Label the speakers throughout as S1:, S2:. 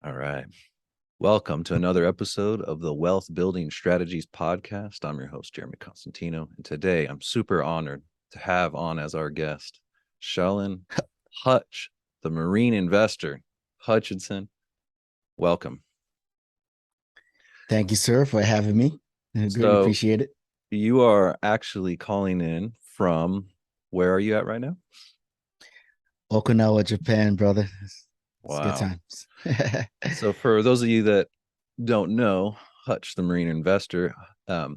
S1: All right. Welcome to another episode of the Wealth Building Strategies Podcast. I'm your host, Jeremy Constantino. And today I'm super honored to have on as our guest, Shelon Hutch, the Marine Investor. Hutchinson, welcome.
S2: Thank you, sir, for having me. I greatly
S1: So
S2: appreciate it.
S1: you are actually calling in from, where are you at right now?
S2: Okinawa, Japan, brother. It's good
S1: Wow.
S2: times.
S1: So for those of you that don't know, Hutch the Marine Investor,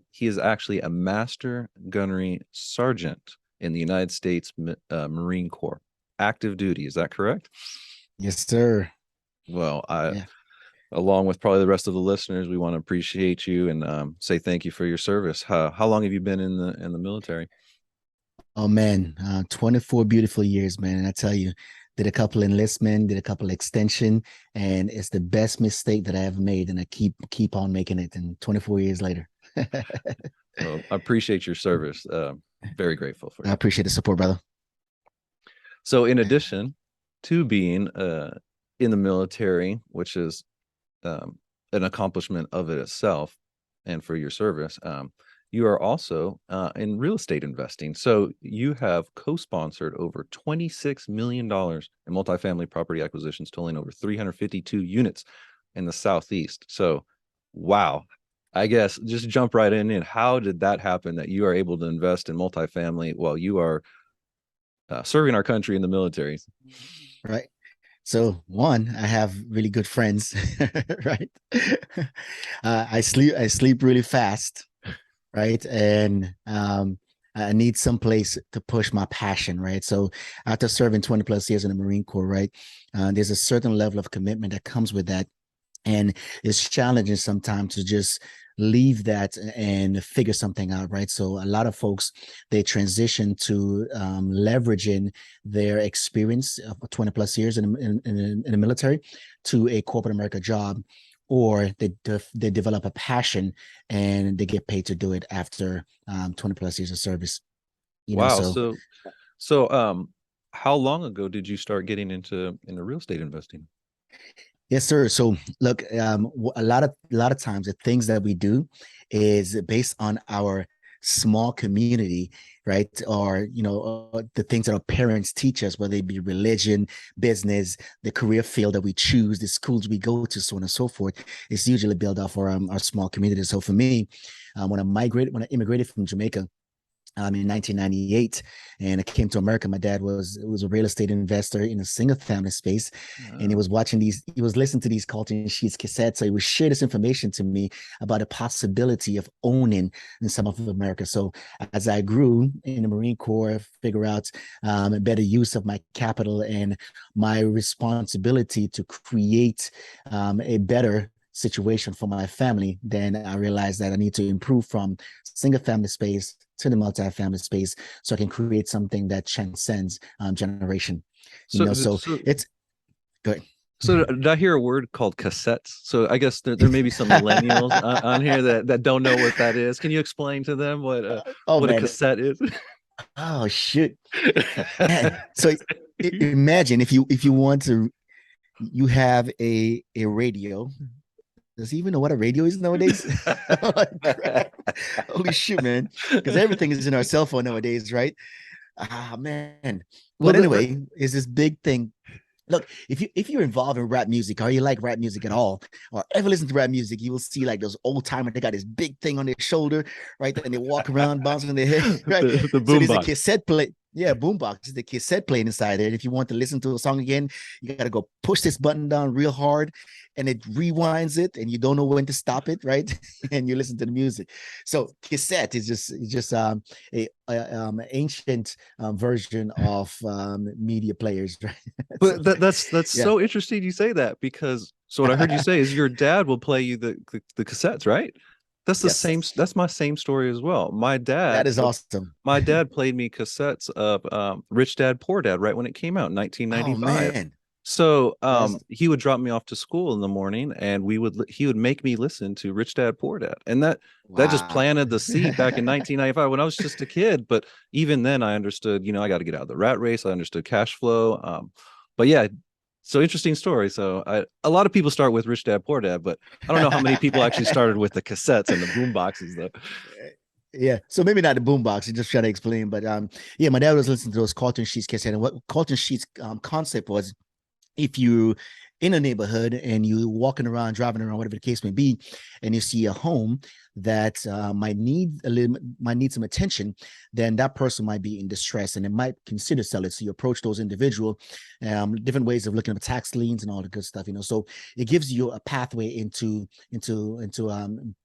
S1: he is actually a Master Gunnery Sergeant in the United States Marine Corps, active duty. Is that correct?
S2: Yes, sir.
S1: Well,
S2: Yeah.
S1: along with probably the rest of the listeners, we want to appreciate you and say thank you for your service. How long have you been in the military?
S2: Oh man, 24 beautiful years, man. And I tell you, did a couple enlistment, did a couple extension, and it's the best mistake that I ever made. And I keep on making it. And 24 years later.
S1: Well, I appreciate your service. Very grateful for
S2: I
S1: you.
S2: appreciate the support, brother.
S1: So, in addition to being in the military, which is an accomplishment of it itself, and for your service, you are also in real estate investing. So you have co-sponsored over $26 million in multifamily property acquisitions, totaling over 352 units in the Southeast. So, wow. I guess just jump right in. How did that happen that you are able to invest in multifamily while you are serving our country in the military?
S2: Right. So one, I have really good friends, right? I sleep really fast, right? And I need some place to push my passion, right? So after serving 20 plus years in the Marine Corps, right, there's a certain level of commitment that comes with that. And it's challenging sometimes to just leave that and figure something out, right? So a lot of folks, they transition to leveraging their experience of 20 plus years in the military to a corporate America job, or they develop a passion and they get paid to do it after 20 plus years of service.
S1: Wow.
S2: So
S1: So how long ago did you start getting into real estate investing?
S2: yes, sir. So look, a lot of times the things that we do is based on our small community, right? Or the things that our parents teach us, whether it be religion, business, the career field that we choose, the schools we go to, so on and so forth. It's usually built off our small community. So for me, when I immigrated from Jamaica, in 1998, and I came to America. My dad was a real estate investor in a single family space, and he was he was listening to these Carlton Sheets cassettes. So he would share this information to me about the possibility of owning in some of America. So as I grew in the Marine Corps, figure out a better use of my capital and my responsibility to create a better situation for my family, then I realized that I need to improve from single family space to the multi-family space so I can create something that transcends generation.
S1: So,
S2: So
S1: so,
S2: it's good.
S1: so did I hear a word called cassettes? So I guess there may be some millennials on here that don't know what that is. Can you explain to them
S2: Oh
S1: what a
S2: man.
S1: cassette is?
S2: Oh shoot. Man. So imagine if you want to, you have a radio. Does he even know what a radio is nowadays? Holy shit, man. Because everything is in our cell phone nowadays, right? Ah, man.
S1: Well,
S2: But anyway, is this big thing. Look, if you're involved in rap music or you like rap music at all, or ever listen to rap music, you will see like those old timers. They got this big thing on their shoulder, right? And they walk around bouncing their head, right?
S1: the
S2: So there's a
S1: boombox.
S2: cassette play. Yeah, boombox is the cassette playing inside there. And if you want to listen to a song again, you got to go push this button down real hard, and it rewinds it, and you don't know when to stop it, right? And you listen to the music. So cassette is just ancient version of media players, right? So
S1: But that's
S2: yeah,
S1: so interesting you say that, because so what I heard you say is your dad will play you the cassettes, right? That's the
S2: yes,
S1: same. That's my same story as well. My
S2: that
S1: dad
S2: is
S1: would
S2: awesome.
S1: my dad played me cassettes of Rich Dad Poor Dad right when it came out in
S2: Oh
S1: 1995.
S2: man,
S1: So
S2: that's
S1: he would drop me off to school in the morning, and he would make me listen to Rich Dad Poor Dad, and that just
S2: wow.
S1: planted the seed back in 1995 when I was just a kid. But even then, I understood, I got to get out of the rat race. I understood cash flow. But yeah, So interesting story. So a lot of people start with Rich Dad Poor Dad, but I don't know how many people actually started with the cassettes and the boom boxes though.
S2: Yeah, so maybe not the boombox. You just trying to explain, but yeah, my dad was listening to those Carlton Sheets cassette, and what Carlton Sheets concept was, if you in a neighborhood and you walking around, driving around, whatever the case may be, and you see a home that might need some attention, then that person might be in distress and it might consider selling. So you approach those individual, different ways of looking at tax liens and all the good stuff, you know. So it gives you a pathway into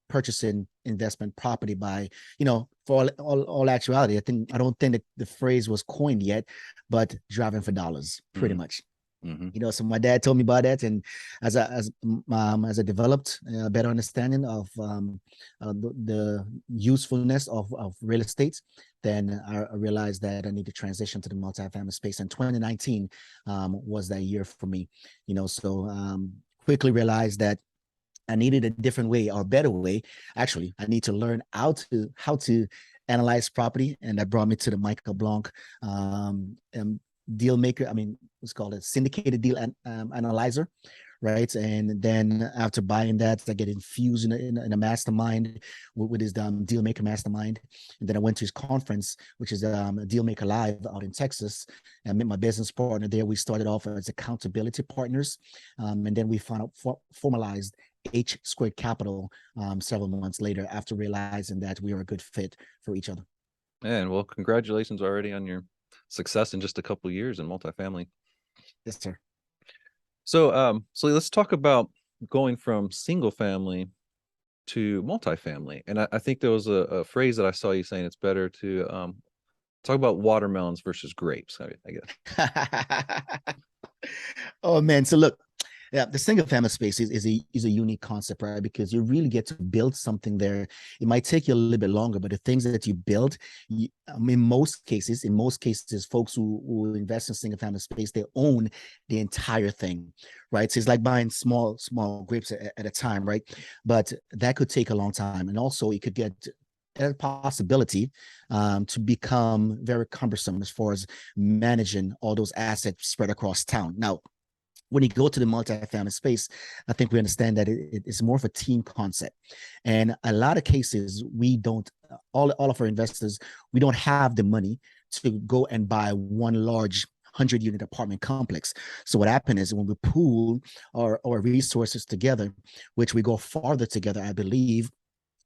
S2: purchasing investment property by, you know, for all actuality. I don't think that the phrase was coined yet, but driving for dollars, pretty
S1: Mm-hmm.
S2: much.
S1: Mm-hmm.
S2: You know, so my dad told me about that, and as I developed a better understanding of the usefulness of real estate, then I realized that I need to transition to the multifamily space. And 2019 was that year for me. You know, so quickly realized that I needed a different way, or a better way. Actually, I need to learn how to analyze property, and that brought me to the Michael Blanc deal maker. I mean, what's called a syndicated deal analyzer, right? And then after buying that, I get infused in a mastermind with his deal maker mastermind. And then I went to his conference, which is Deal Maker Live out in Texas, and met my business partner there. We started off as accountability partners, and then we formalized H Squared Capital several months later, after realizing that we were a good fit for each other.
S1: And well, congratulations already on your success in just a couple of years in multifamily.
S2: Yes, sir.
S1: So let's talk about going from single family to multifamily. And I think there was a phrase that I saw you saying it's better to talk about watermelons versus grapes, I guess.
S2: Oh man, so look, yeah, the single family space is a unique concept, right? Because you really get to build something there. It might take you a little bit longer, but the things that you build, in most cases, folks who invest in single family space, they own the entire thing, right? So it's like buying small grapes at a time, right? But that could take a long time, and also it could get a possibility to become very cumbersome as far as managing all those assets spread across town. Now, when you go to the multifamily space, I think we understand that it's more of a team concept. And a lot of cases, we don't, all of our investors, we don't have the money to go and buy one large 100-unit apartment complex. So what happened is, when we pool our resources together, which we go farther together, I believe,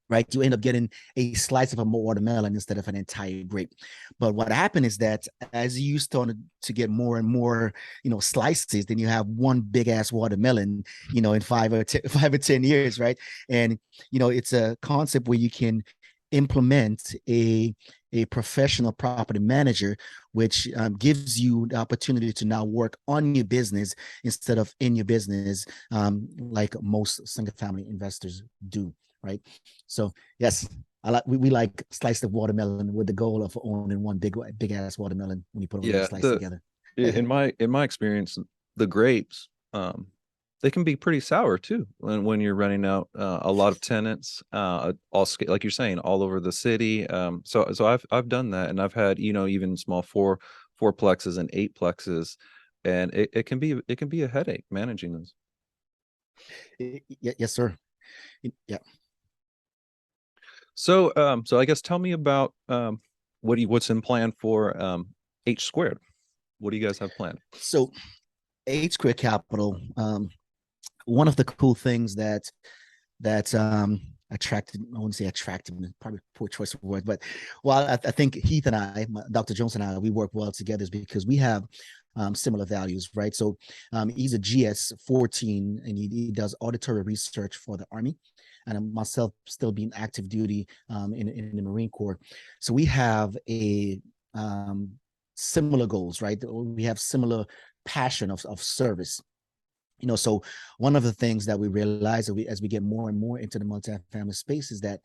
S2: right, you end up getting a slice of a watermelon instead of an entire grape. But what happened is that as you started to get more and more, slices, then you have one big ass watermelon, in 5 or 10 years, right? And it's a concept where you can implement a professional property manager, which gives you the opportunity to now work on your business instead of in your business, like most single family investors do, right? So yes, we like sliced of watermelon with the goal of owning one big ass watermelon when you put all those
S1: Yeah,
S2: slices
S1: the
S2: together.
S1: in my experience, the grapes, they can be pretty sour too when you're running out a lot of tenants, like you're saying, all over the city. So I've done that, and I've had even small fourplexes and eightplexes, and it can be a headache managing those.
S2: Yes, sir. Yeah.
S1: So I guess tell me about what's in plan for H squared. What do you guys have planned?
S2: So H Square Capital, one of the cool things that attracted, I wouldn't say attracted, probably poor choice of word, but well, I think Heath and Dr. Jones and I, we work well together, is because we have similar values, right? So he's a GS 14, and he does auditory research for the Army, and myself still being active duty in the Marine Corps. So we have a similar goals, right? We have similar passion of service. So one of the things that we realize as we get more and more into the multifamily space is that,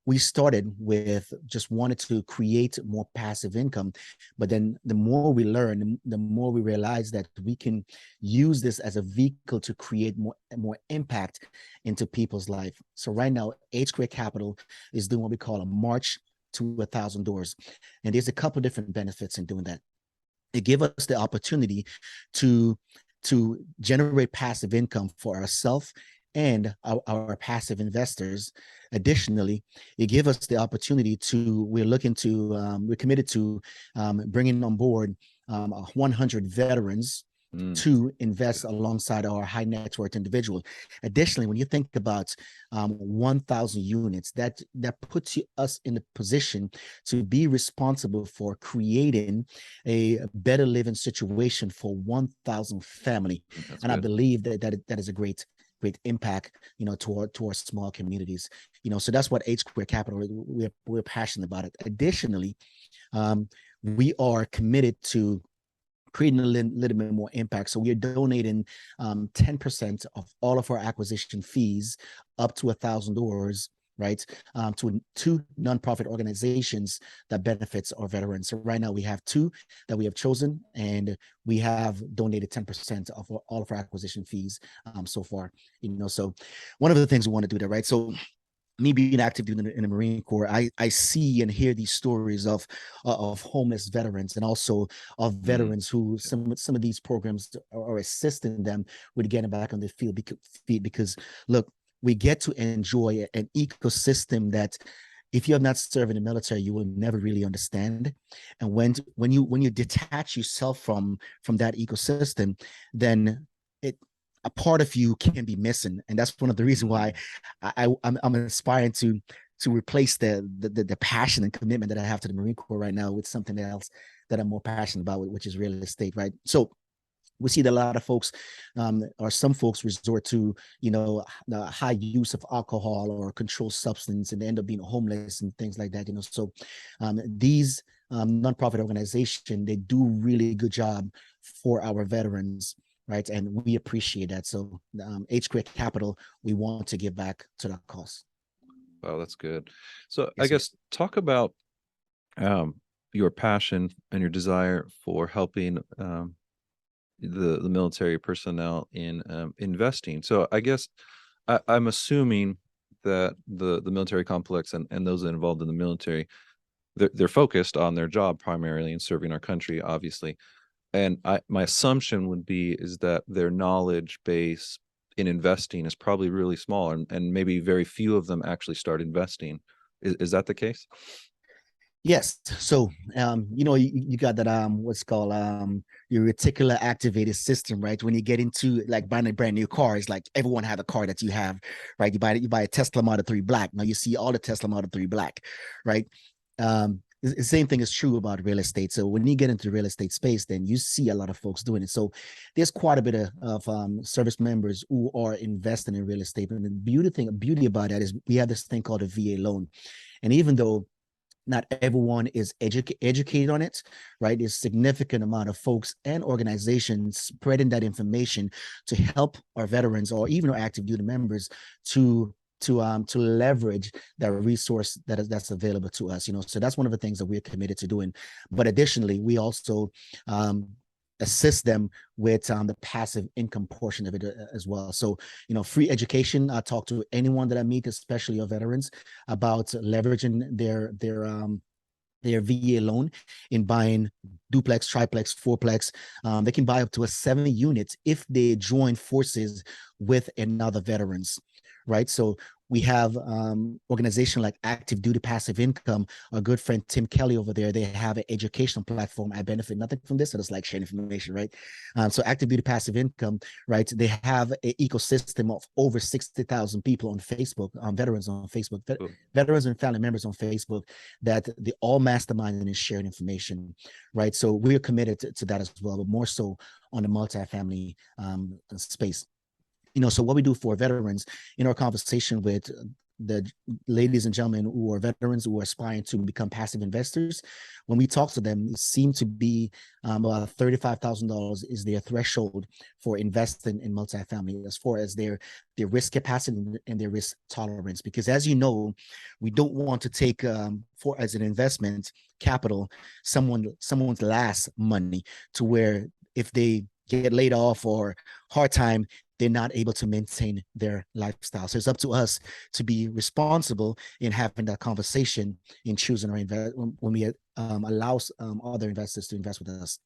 S2: we started with just wanted to create more passive income, but then the more we learn, the more we realize that we can use this as a vehicle to create more impact into people's life. So right now, H Square Capital is doing what we call a march to 1,000 doors, and there's a couple of different benefits in doing that. It gives us the opportunity to to generate passive income for ourselves and our passive investors. Additionally, it gives us the opportunity to, we're committed to bringing on board 100 veterans
S1: Mm,
S2: to invest alongside our high net worth individual. Additionally, when you think about 1,000 units, that puts us in a position to be responsible for creating a better living situation for 1,000 family.
S1: that's
S2: And I
S1: good.
S2: believe that is a great impact, towards small communities. So that's what H Square Capital, we're passionate about it. Additionally, we are committed to creating a little bit more impact. So we are donating 10% of all of our acquisition fees up to $1,000, right, to two nonprofit organizations that benefits our veterans. So right now we have two that we have chosen, and we have donated 10% of all of our acquisition fees so far. So one of the things we want to do that, right? So me being active in the Marine Corps, I see and hear these stories of homeless veterans, and also of
S1: Mm,
S2: veterans who some of these programs are assisting them with getting back on their feet. Because look, we get to enjoy an ecosystem that, if you have not served in the military, you will never really understand. And when you detach yourself from that ecosystem, then it a part of you can be missing. And that's one of the reasons why
S1: mm.
S2: I'm aspiring to replace the passion and commitment that I have to the Marine Corps right now with something else that I'm more passionate about, which is real estate, right? So we see that a lot of folks, or some folks, resort to the high use of alcohol or controlled substance, and they end up being homeless and things like that. So these nonprofit organizations, they do really good job for our veterans, right? And we appreciate that. So H Square Capital, we want to give back to that cause.
S1: Wow, that's good. So I
S2: Yes, sir.
S1: guess talk about um, your passion and your desire for helping the military personnel in investing. So I guess I'm assuming that the military complex and those involved in the military, they're focused on their job primarily and serving our country, obviously. And my assumption would be is that their knowledge base in investing is probably really small, and maybe very few of them actually start investing. Is that the case?
S2: Yes. So, you got that, what's called, your reticular activated system, right? When you get into like buying a brand new car, it's like everyone have a car that you have, right? You buy a Tesla Model 3 Black. Now you see all the Tesla Model 3 Black, right? The same thing is true about real estate. So when you get into the real estate space, then you see a lot of folks doing it. So there's quite a bit of service members who are investing in real estate. And the beauty about that is we have this thing called a VA loan. And even though not everyone is educated on it, right? There's a significant amount of folks and organizations spreading that information to help our veterans or even our active duty members to leverage that resource that's available to us. So that's one of the things that we're committed to doing. But additionally, we also assist them with the passive income portion of it as well. So, free education. I talk to anyone that I meet, especially our veterans, about leveraging their VA loan in buying duplex, triplex, fourplex. They can buy up to 7 units if they join forces with another veterans, right? So we have organization like Active Duty Passive Income. Our good friend Tim Kelly over there, they have an educational platform. I benefit nothing from this. I just like sharing information, right? So Active Duty Passive Income, right? They have an ecosystem of over 60,000 people on Facebook, veterans on Facebook,
S1: Cool.
S2: veterans and family members on Facebook, that they all mastermind and sharing information, right? So we're committed to that as well, but more so on the multifamily space. So what we do for veterans in our conversation with the ladies and gentlemen who are veterans who are aspiring to become passive investors, when we talk to them, it seems to be about $35,000 is their threshold for investing in multifamily, as far as their risk capacity and their risk tolerance. Because as you know, we don't want to take for as an investment capital someone's last money, to where if they get laid off or hard time, they're not able to maintain their lifestyle. So it's up to us to be responsible in having that conversation in choosing our invest when we allow other investors to invest with us.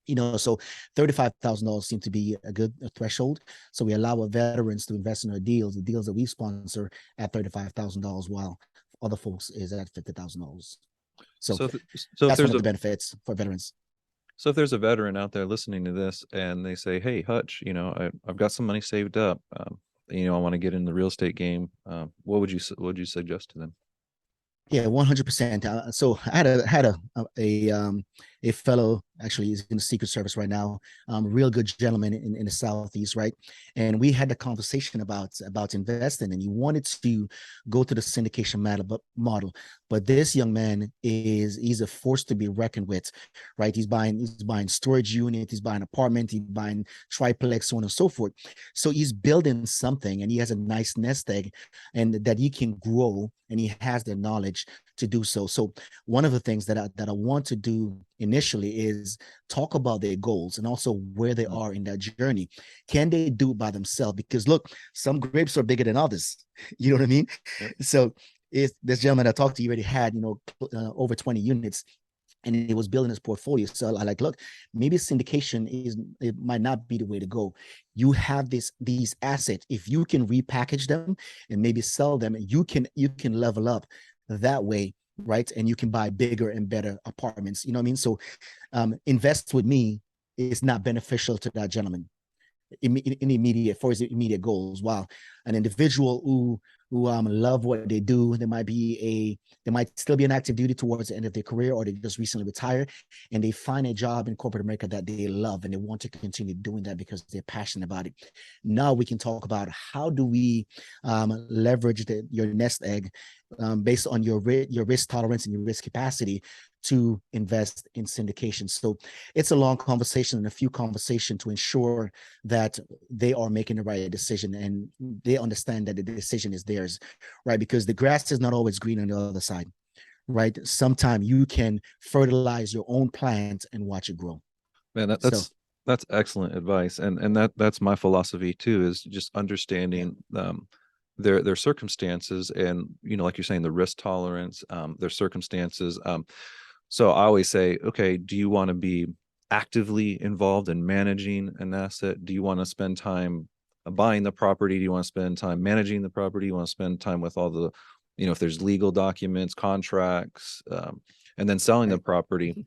S2: So $35,000 seems to be a good threshold. So we allow our veterans to invest in our deals, the deals that we sponsor at $35,000, while other folks is at $50,000. So
S1: So, so if
S2: that's one
S1: there's
S2: of
S1: a
S2: the benefits for veterans.
S1: so if there's a veteran out there listening to this and they say, "Hey, Hutch, I've got some money saved up. I want to get in the real estate game." What would you suggest to them?
S2: Yeah, 100%. So I had a fellow, actually he's in the Secret Service right now, real good gentleman in the Southeast, right? And we had the conversation about investing, and he wanted to go to the syndication model, but this young man he's a force to be reckoned with, right? He's buying storage unit, he's buying apartment, he's buying triplex, so on and so forth. So he's building something, and he has a nice nest egg, and that he can grow, and he has the knowledge to do so. So one of the things that I want to do initially is talk about their goals and also where they are in that journey. Can they do it by themselves? Because look, some grapes are bigger than others. You know what I mean?
S1: Yep.
S2: So this gentleman I talked to, he already had, over 20 units, and he was building his portfolio. So I like, look, maybe syndication it might not be the way to go. You have these assets. If you can repackage them and maybe sell them, you can level up that way, right? And you can buy bigger and better apartments. You know what I mean? So invest with me is not beneficial to that gentleman for his immediate goals. While an individual who love what they do, they might still be an active duty towards the end of their career, or they just recently retired, and they find a job in corporate America that they love, and they want to continue doing that because they're passionate about it. Now we can talk about how do we leverage your nest egg based on your risk tolerance and your risk capacity to invest in syndication. So it's a long conversation and a few conversations to ensure that they are making the right decision and they understand that the decision is theirs, right? Because the grass is not always green on the other side, right? Sometimes you can fertilize your own plant and watch it grow.
S1: Man,
S2: So
S1: that's excellent advice, and that's my philosophy too, is just
S2: yeah,
S1: understanding their circumstances, and like you're saying, the risk tolerance, their circumstances. So I always say, okay, do you want to be actively involved in managing an asset? Do you want to spend time buying the property? Do you want to spend time managing the property? Do you want to spend time with all the, if there's legal documents, contracts, and then selling the
S2: right.
S1: property?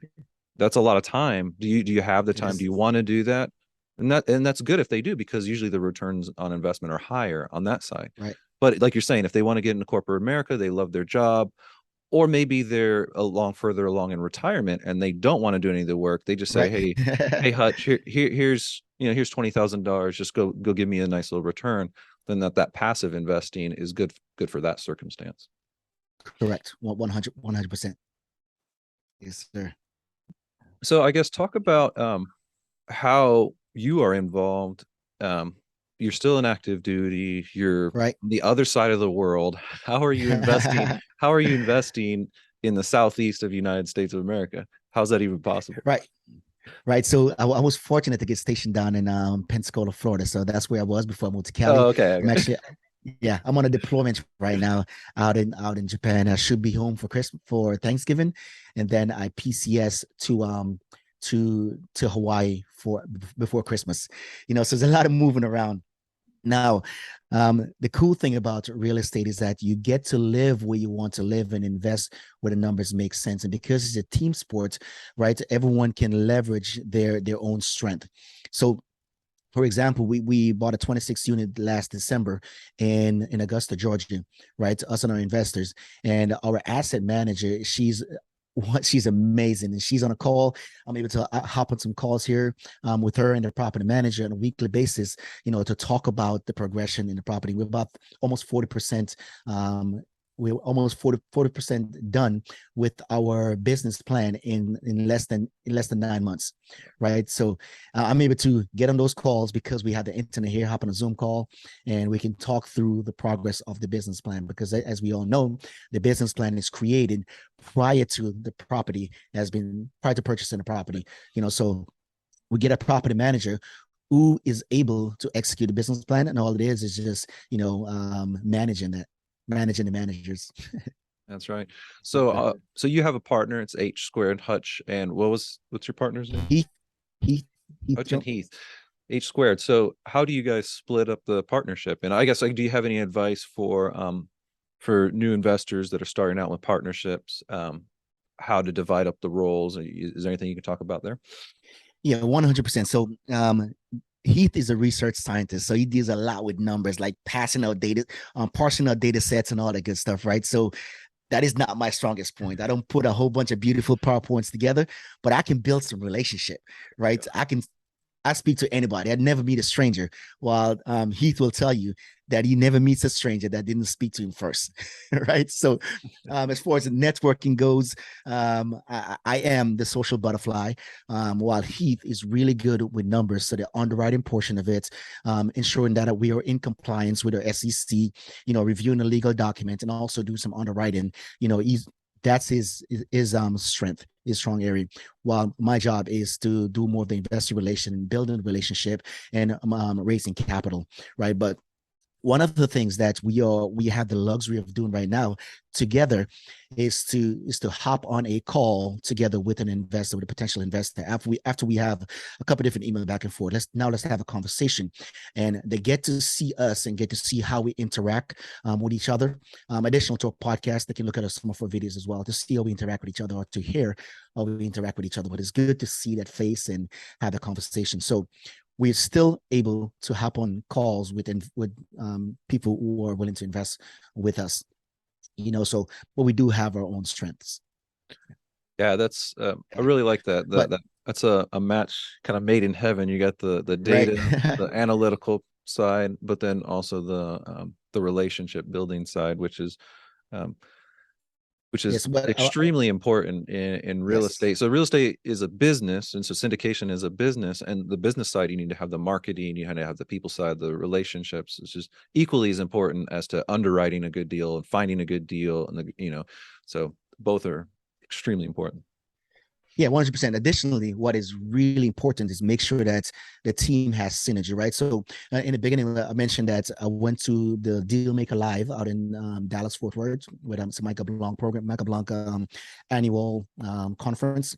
S1: That's a lot of time. Do you have the
S2: It
S1: time? Do
S2: is
S1: you want to do that? And that's good if they do, because usually the returns on investment are higher on that side.
S2: right,
S1: But like you're saying, if they want to get into corporate America, they love their job, or maybe they're further along in retirement and they don't want to do any of the work. They just say,
S2: right.
S1: hey, Hutch, here's $20,000. Just go give me a nice little return. Then that passive investing is good for that circumstance.
S2: Correct. 100%. Yes, sir.
S1: So I guess talk about how you are involved. You're still in active duty. You're
S2: Right.
S1: on the other side of the world. How are you investing? How are you investing in the southeast of the United States of America? How's that even possible?
S2: Right. Right. So I was fortunate to get stationed down in Pensacola, Florida. So that's where I was before I moved to Cali.
S1: Oh, okay.
S2: I'm
S1: Okay.
S2: actually, yeah, I'm on a deployment right now out in Japan. I should be home for Christmas for Thanksgiving, and then I PCS to Hawaii for before Christmas. So there's a lot of moving around. Now, the cool thing about real estate is that you get to live where you want to live and invest where the numbers make sense. And because it's a team sport, right, everyone can leverage their own strength. So, for example, we bought a 26 unit last December in Augusta, Georgia, right? Us and our investors, and our asset manager, she's amazing, and she's on a call. I'm able to hop on some calls here with her and the property manager on a weekly basis, to talk about the progression in the property. We're about almost 40%. We're almost 40% done with our business plan in less than 9 months, right? So I'm able to get on those calls because we have the internet here, hop on a Zoom call, and we can talk through the progress of the business plan. Because as we all know, the business plan is created prior to prior to purchasing the property. So we get a property manager who is able to execute the business plan, and all it is just managing the managers.
S1: That's right. So,
S2: Exactly.
S1: so you have a partner. It's H squared Hutch, and what's your partner's name?
S2: Heath Heath, Heath
S1: Hutch and
S2: Joe.
S1: Heath, H squared. So how do you guys split up the partnership? And I guess, like, do you have any advice for new investors that are starting out with partnerships, how to divide up the roles? Is there anything you can talk about there?
S2: Yeah, 100%. So Heath is a research scientist, so he deals a lot with numbers, like passing out data, parsing out data sets and all that good stuff, right? So that is not my strongest point. I don't put a whole bunch of beautiful PowerPoints together, but I can build some relationship, right? I speak to anybody. I'd never meet a stranger. While Heath will tell you that he never meets a stranger that didn't speak to him first, right? So, as far as the networking goes, I am the social butterfly, while Heath is really good with numbers. So the underwriting portion of it, ensuring that we are in compliance with our SEC, reviewing the legal documents, and also do some underwriting. That's his strength, his strong area. While my job is to do more of the investor relation, building a relationship, and raising capital, right? But one of the things that we have the luxury of doing right now together is to hop on a call together with an investor, with a potential investor, after we have a couple of different emails back and forth. Let's have a conversation, and they get to see us and get to see how we interact with each other. Additional to a podcast, they can look at some of our videos as well to see how we interact with each other, or to hear how we interact with each other. But it's good to see that face and have the conversation. So we're still able to hop on calls with people who are willing to invest with us. So, but we do have our own strengths.
S1: Yeah, that's I really like that.
S2: But
S1: That's a match kind of made in heaven. You got the
S2: right.
S1: data, the analytical side, but then also the relationship building side, um, which is
S2: Yes, but
S1: extremely important in real
S2: yes.
S1: estate. So real estate is a business, and so syndication is a business. And the business side, you need to have the marketing, you have to have the people side, the relationships. It's just equally as important as to underwriting a good deal and finding a good deal, and so both are extremely important.
S2: Yeah, 100%. Additionally, what is really important is make sure that the team has synergy, right? So in the beginning, I mentioned that I went to the Dealmaker Live out in Dallas Fort Worth with Michael Blanc program, Michael Blanc annual conference.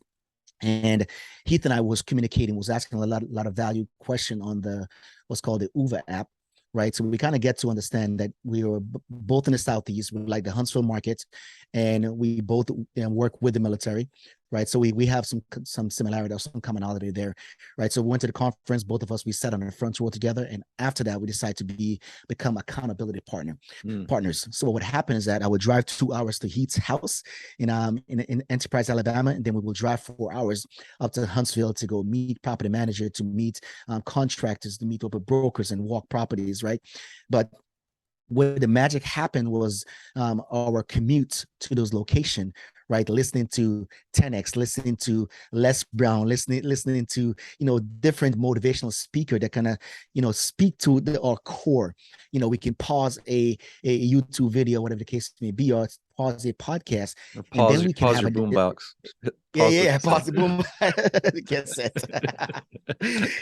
S2: And Heath and I was communicating, was asking a lot of value question on the what's called the Uva app, right? So we kind of get to understand that we were both in the Southeast, we like the Huntsville market, and we both work with the military, right? So we have some similarity or some commonality there, right? So we went to the conference, both of us, we sat on the front row together, and after that, we decided to become accountability partners. So what would happen is that I would drive 2 hours to Heath's house in Enterprise, Alabama, and then we will drive 4 hours up to Huntsville to go meet property manager, to meet contractors, to meet over brokers and walk properties, right? But where the magic happened was our commute to those locations, right? Listening to 10x, listening to Les Brown, listening to different motivational speaker that kind of speak to our core. We can pause a YouTube video, whatever the case may be, or pause a podcast,
S1: Or
S2: and then we can
S1: pause
S2: have
S1: your
S2: a
S1: boombox.
S2: yeah,
S1: Pause
S2: yeah,
S1: the
S2: yeah.
S1: cassette.
S2: Pause the boom. Get set.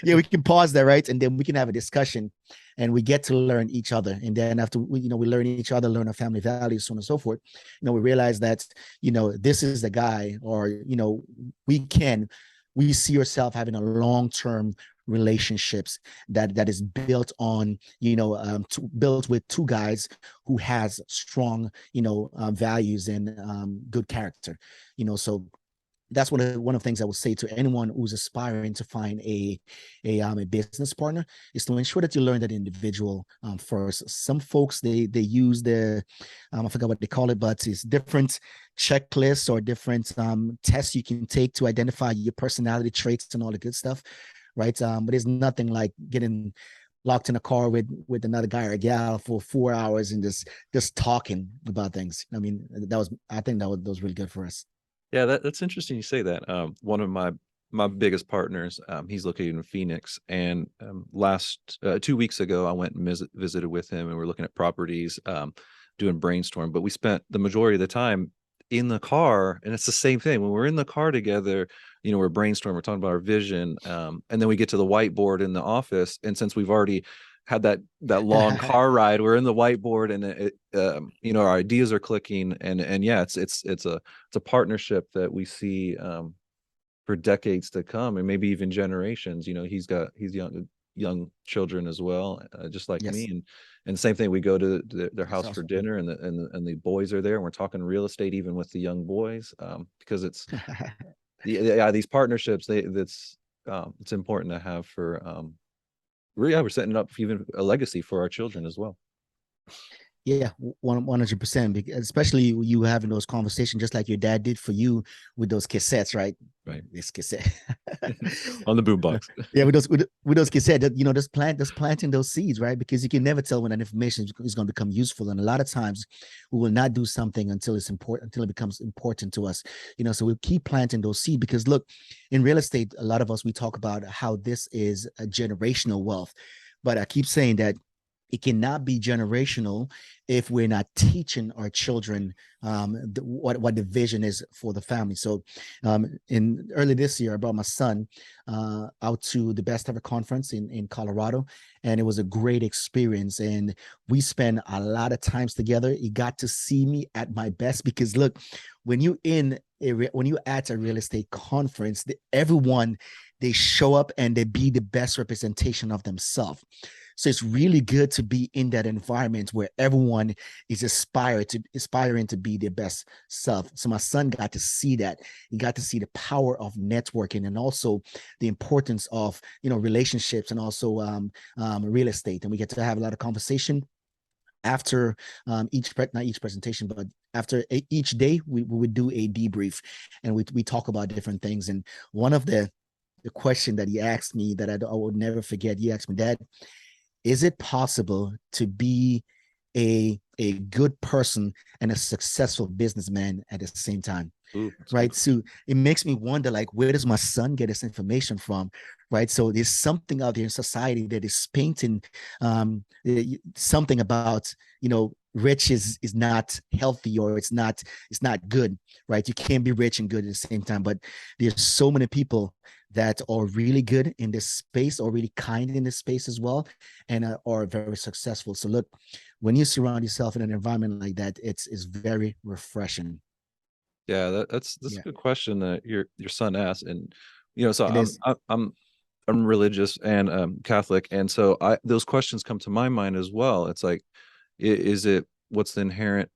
S2: Yeah, we can pause that, right? And then we can have a discussion, and we get to learn each other. And then after we learn each other, learn our family values, so on and so forth. We realize that this is the guy, or we see ourselves having a long-term relationships that is built on built with two guys who has strong values and good character. So that's one of the things I would say to anyone who's aspiring to find a business partner, is to ensure that you learn that individual first. Some folks they use the I forgot what they call it, but it's different checklists or different tests you can take to identify your personality traits and all the good stuff, right? But there's nothing like getting locked in a car with another guy or a gal for 4 hours and just talking about things. I mean, I think that was really good for us.
S1: Yeah, that's interesting you say that. One of my biggest partners, he's located in Phoenix, and last 2 weeks ago, I went and visited with him, and we're looking at properties, doing brainstorm. But we spent the majority of the time in the car, and it's the same thing. When we're in the car together, we're brainstorming, we're talking about our vision, and then we get to the whiteboard in the office, and since we've already had that long car ride, we're in the whiteboard, and our ideas are clicking, and yeah, it's a partnership that we see for decades to come, and maybe even generations. He's young children as well, just like me.
S2: Yes.
S1: And same thing, we go to their
S2: That's
S1: house for
S2: awesome.
S1: dinner, and the boys are there, and we're talking real estate even with the young boys, because these partnerships, it's important to have for, we're setting up even a legacy for our children as well.
S2: Yeah, 100%. Especially you having those conversations, just like your dad did for you with those cassettes, right?
S1: Right.
S2: This cassette.
S1: On the boombox.
S2: Yeah, with those cassettes, just planting those seeds, right? Because you can never tell when that information is going to become useful, and a lot of times we will not do something until it's important, until it becomes important to us. So we keep planting those seeds, because look, in real estate, a lot of us, we talk about how this is a generational wealth, but I keep saying that it cannot be generational if we're not teaching our children what the vision is for the family. So in early this year, I brought my son out to the Best Ever Conference in Colorado, and it was a great experience. And we spent a lot of times together. He got to see me at my best, because look, when you at a real estate conference, everyone, they show up and they be the best representation of themselves. So it's really good to be in that environment where everyone is aspiring to be their best self. So my son got to see that. He got to see the power of networking, and also the importance of relationships, and also real estate. And we get to have a lot of conversation after not each presentation, but after each day, we would do a debrief, and we talk about different things. And one of the question that he asked me that I would never forget, he asked me, Dad, is it possible to be a good person and a successful businessman at the same time?
S1: Ooh,
S2: right? So it makes me wonder, like, where does my son get this information from? Right. So there's something out there in society that is painting something about, rich is not healthy, or it's not good, right? You can't be rich and good at the same time. But there's so many people that are really good in this space, or really kind in this space as well, and are very successful. So look, when you surround yourself in an environment like that, it's very refreshing.
S1: Yeah, that's a
S2: Yeah,
S1: good question that your son asked. And so
S2: it is.
S1: I'm religious and Catholic, and so those questions come to my mind as well. It's like, is it, what's the inherent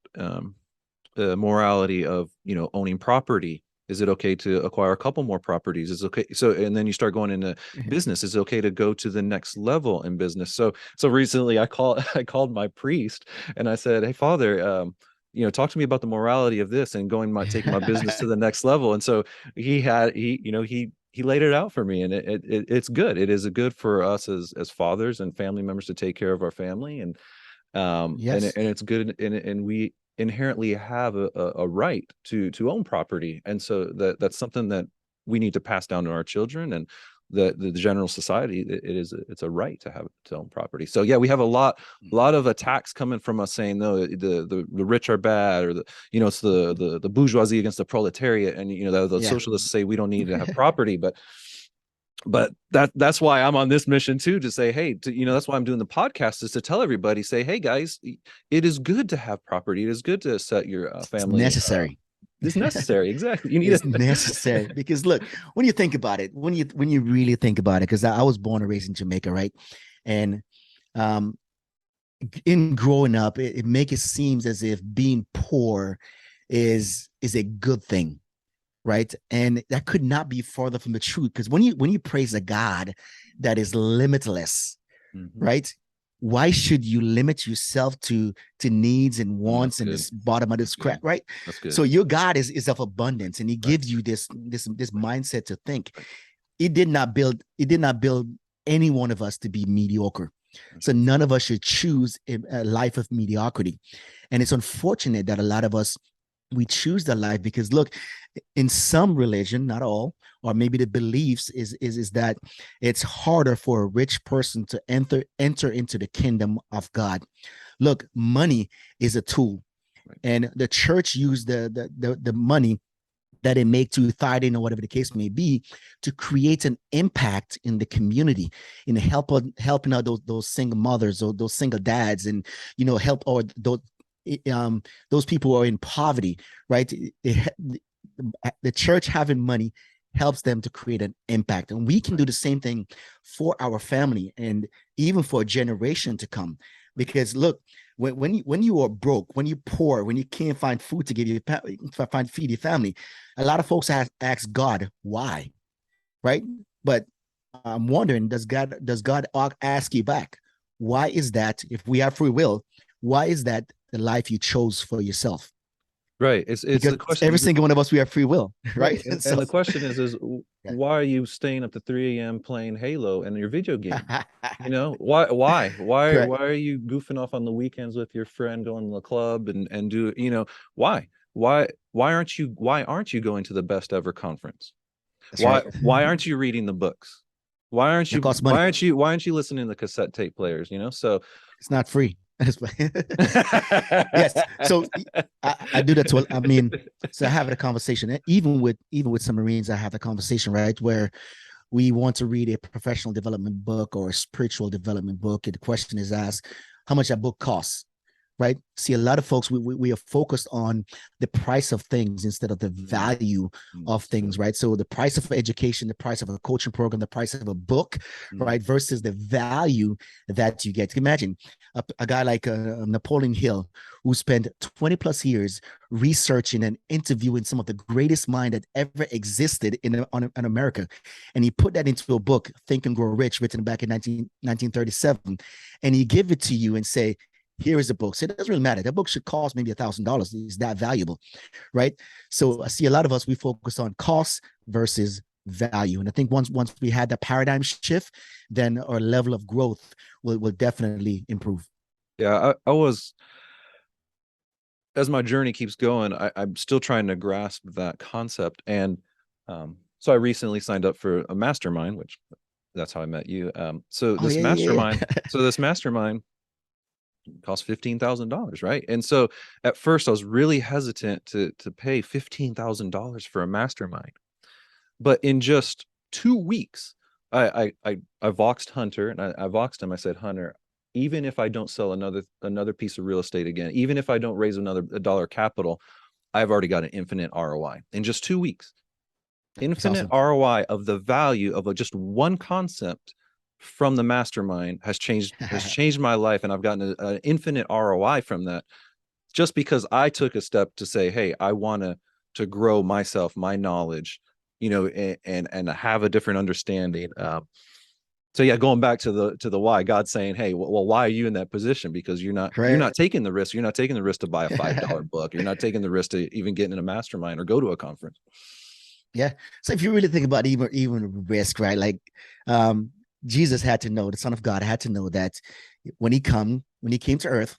S1: morality of owning property? Is it okay to acquire a couple more properties? Is it okay? So, and then you start going into business. Is it okay to go to the next level in business? So recently I called my priest, and I said, "Hey, Father, talk to me about the morality of this and taking my business to the next level." And so he laid it out for me, and it's good. It is good for us as fathers and family members to take care of our family, and
S2: Yes.
S1: it's good, and we inherently have a right to own property, and so that's something that we need to pass down to our children, and the general society. It's a right to own property. So yeah, we have a lot of attacks coming from us saying, no, the rich are bad, or it's the bourgeoisie against the proletariat, and the
S2: Yeah.
S1: socialists say we don't need to have property. But that's why I'm on this mission too, to say, hey, that's why I'm doing the podcast, is to tell everybody, say, hey guys, it is good to have property. It is good to set your
S2: It's
S1: family.
S2: necessary.
S1: It's necessary. Exactly. You need
S2: It's
S1: it.
S2: necessary, because look, when you think about it, when you really think about it, because I was born and raised in Jamaica, right? And um in growing up, it make it seems as if being poor is a good thing, right? And that could not be further from the truth, because when you praise a God that is limitless,
S1: Mhm.
S2: right? Why should you limit yourself to needs and
S1: That's
S2: wants and
S1: good.
S2: this bottom of this
S1: That's good.
S2: crap, right?
S1: That's good.
S2: So your God is of abundance, and He
S1: Right.
S2: gives you this mindset to think.
S1: Right.
S2: It did not build any one of us to be mediocre.
S1: That's
S2: So
S1: right.
S2: none of us should choose a life of mediocrity. And it's unfortunate that a lot of us, we choose the life, because look, in some religion, not all, or maybe the beliefs is that it's harder for a rich person to enter into the kingdom of God. Look, money is a tool,
S1: Right.
S2: and the church used the money that it make to tithing, or whatever the case may be, to create an impact in the community, in helping out those single mothers, or those single dads, and help, or those people who are in poverty, right? The church having money helps them to create an impact. And we can do the same thing for our family and even for a generation to come. Because look, when you are broke, when you're poor, when you can't find food to give you, feed your family, a lot of folks ask God why, right? But I'm wondering, does God ask you back? Why is that? If we have free will, why is that the life you chose for yourself?
S1: Right. It's
S2: Because
S1: the question.
S2: every single one of us, we have free will, right?
S1: Right. And,
S2: So
S1: the question is
S2: yeah.
S1: why are you staying up to 3 a.m. playing Halo and your video game? You know, why
S2: Correct.
S1: are you goofing off on the weekends with your friend, going to the club and do, you know, why aren't you going to the best ever conference?
S2: That's right.
S1: Why aren't you reading the books?
S2: It costs money.
S1: Why aren't you listening to the cassette tape players, you know? So
S2: It's not free. Yes. So I do that to, I mean, so I have a conversation, even with some Marines, I have a conversation, right, where we want to read a professional development book or a spiritual development book. And the question is asked, how much that book costs, right? See, a lot of folks, we are focused on the price of things instead of the value of things, right? So the price of education, the price of a coaching program, the price of a book, right, versus the value that you get. Imagine a guy like Napoleon Hill, who spent 20 plus years researching and interviewing some of the greatest mind that ever existed in America. And he put that into a book, Think and Grow Rich, written back in 1937. And he give it to you and say, here is the book. So it doesn't really matter. That book should cost maybe $1,000. It's that valuable, right? So I see a lot of us, we focus on cost versus value. And I think once we had that paradigm shift, then our level of growth will definitely improve.
S1: yeah, I was, as my journey keeps going, I'm still trying to grasp that concept. And so I recently signed up for a mastermind, which that's how I met you. So
S2: Oh
S1: this
S2: yeah, yeah,
S1: mastermind,
S2: yeah.
S1: so this mastermind cost $15,000, right? And so at first I was really hesitant to pay $15,000 for a mastermind. But in just 2 weeks, I voxed Hunter, and I voxed him. I said, Hunter, even if I don't sell another piece of real estate again, even if I don't raise another dollar capital, I've already got an infinite ROI in just 2 weeks.
S2: That's
S1: Infinite
S2: awesome.
S1: ROI of the value of just one concept from the mastermind has changed my life, and I've gotten an infinite ROI from that, just because I took a step to say, hey, I want to grow myself, my knowledge, you know, and have a different understanding. So yeah, going back to the why, God's saying, hey, well, why are you in that position? Because you're not
S2: Right.
S1: taking the risk. You're not taking the risk to buy a $5 book. You're not taking the risk to even get in a mastermind or go to a conference.
S2: Yeah. So if you really think about even risk, right? Like Jesus had to know, the Son of God had to know that when he came to earth,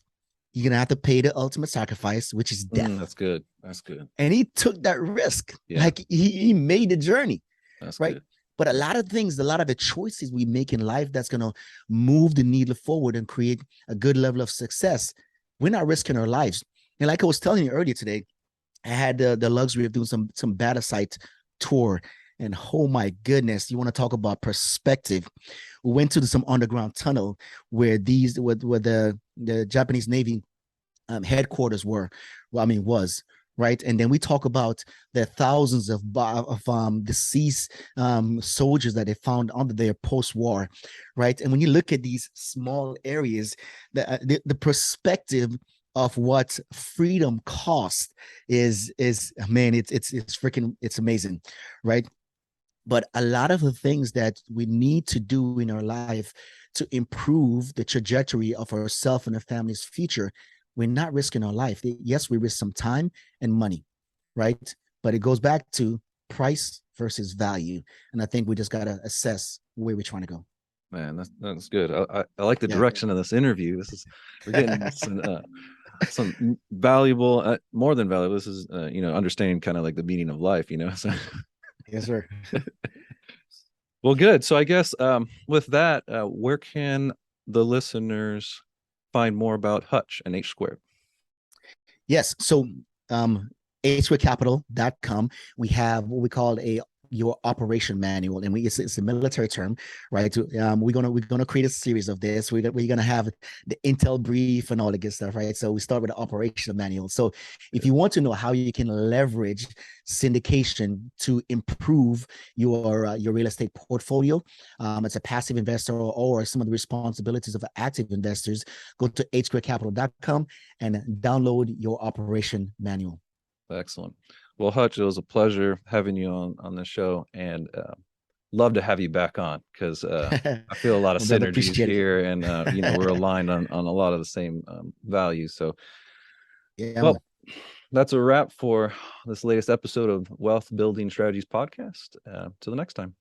S2: you're gonna have to pay the ultimate sacrifice, which is death.
S1: That's good. That's good.
S2: And he took that risk.
S1: Yeah,
S2: Like he made the journey,
S1: that's
S2: right?
S1: good.
S2: But a lot of things, a lot of the choices we make in life that's gonna move the needle forward and create a good level of success, we're not risking our lives. And like I was telling you earlier today, I had the luxury of doing some beta site tour. And oh my goodness, you want to talk about perspective. We went to some underground tunnel where the Japanese Navy headquarters was, right? And then we talk about the thousands of deceased soldiers that they found under their post-war, right? And when you look at these small areas, the perspective of what freedom cost is man, it's freaking, it's amazing, right? But a lot of the things that we need to do in our life to improve the trajectory of ourselves and our family's future, we're not risking our life. Yes, we risk some time and money, right? But it goes back to price versus value. And I think we just got to assess where we're trying to go.
S1: Man, that's good. I like the
S2: Yeah.
S1: direction of this interview. We're getting some valuable, more than valuable. This is you know, understanding kind of like the meaning of life, you know. So
S2: Yes, sir.
S1: well, good. So I guess with that, where can the listeners find more about Hutch and H Squared?
S2: Yes. So hsquarecapital.com, we have what we call a your operation manual, and it's a military term, right? We're gonna create a series of this. We're gonna have the intel brief and all the good stuff, right? So we start with the operational manual. So if you want to know how you can leverage syndication to improve your real estate portfolio, as a passive investor, or some of the responsibilities of active investors, go to hsquarecapital.com and download your operation manual.
S1: Excellent. Well, Hutch, it was a pleasure having you on the show, and love to have you back on, because I feel a lot of
S2: Well, brother,
S1: synergies
S2: appreciate
S1: here, and we're
S2: it.
S1: aligned on a lot of the same values. So,
S2: Yeah, man.
S1: well, that's a wrap for this latest episode of Wealth Building Strategies podcast. Till the next time.